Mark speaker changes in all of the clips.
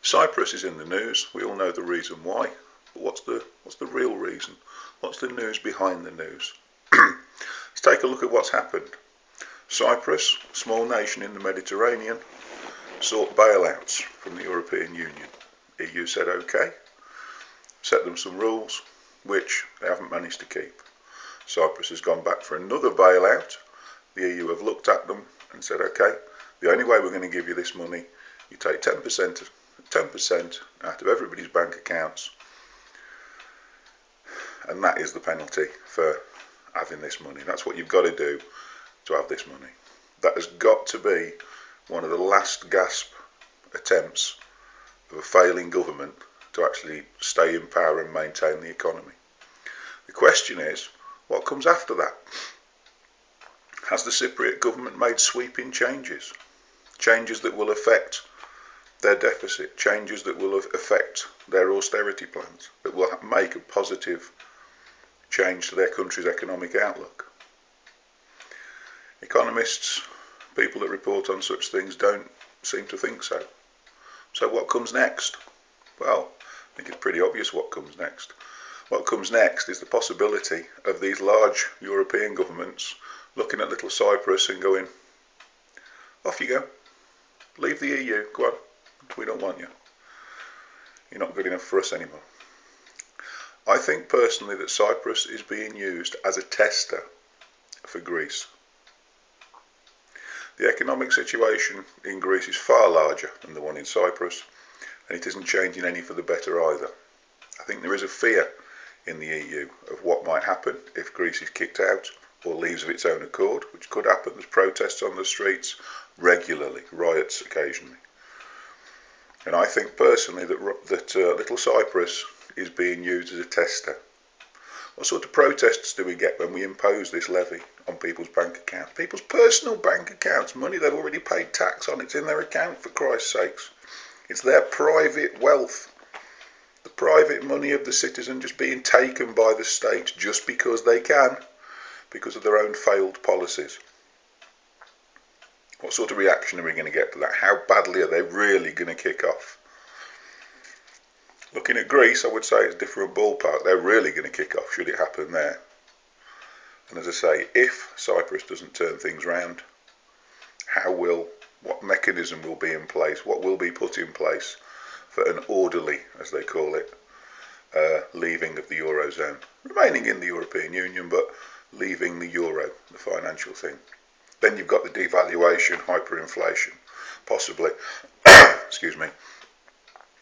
Speaker 1: Cyprus is in the news. We all know the reason why. But what's the real reason? What's the news behind the news? Let's take a look at what's happened. Cyprus, a small nation in the Mediterranean, sought bailouts from the European Union. EU said okay, set them some rules, which they haven't managed to keep. Cyprus has gone back for another bailout. The EU have looked at them and said, okay, the only way we're going to give you this money, you take 10% out of everybody's bank accounts, and that is the penalty for having this money. That's what you've got to do to have this money. That has got to be one of the last gasp attempts of a failing government to actually stay in power and maintain the economy. The question is, what comes after that? Has the Cypriot government made sweeping changes? Changes that will affect their deficit, changes that will affect their austerity plans, that will make a positive change to their country's economic outlook. Economists, people that report on such things, don't seem to think so. So what comes next? Well, I think it's pretty obvious what comes next. What comes next is the possibility of these large European governments looking at little Cyprus and going, off you go, leave the EU, go on, we don't want you. You're not good enough for us anymore. I think personally that Cyprus is being used as a tester for Greece. The economic situation in Greece is far larger than the one in Cyprus, and it isn't changing any for the better either. I think there is a fear in the EU of what might happen if Greece is kicked out or leaves of its own accord, which could happen. There's protests on the streets regularly, riots occasionally. And I think personally that little Cyprus is being used as a tester. What sort of protests do we get when we impose this levy on people's bank accounts? People's personal bank accounts, money they've already paid tax on, it's in their account for Christ's sakes. It's their private wealth, the private money of the citizen just being taken by the state just because they can, because of their own failed policies. What sort of reaction are we going to get to that? How badly are they really going to kick off? Looking at Greece, I would say it's a different ballpark. They're really going to kick off should it happen there. And as I say, if Cyprus doesn't turn things round, what mechanism will be in place, what will be put in place for an orderly, as they call it, leaving of the Eurozone, remaining in the European Union, but leaving the Euro, the financial thing. Then you've got the devaluation, hyperinflation, possibly, excuse me,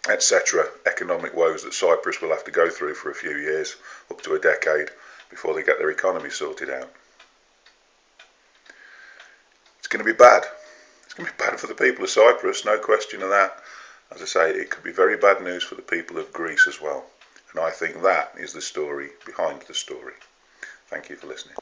Speaker 1: etc. economic woes that Cyprus will have to go through for a few years, up to a decade, before they get their economy sorted out. It's going to be bad. It's going to be bad for the people of Cyprus, no question of that. As I say, it could be very bad news for the people of Greece as well. And I think that is the story behind the story. Thank you for listening.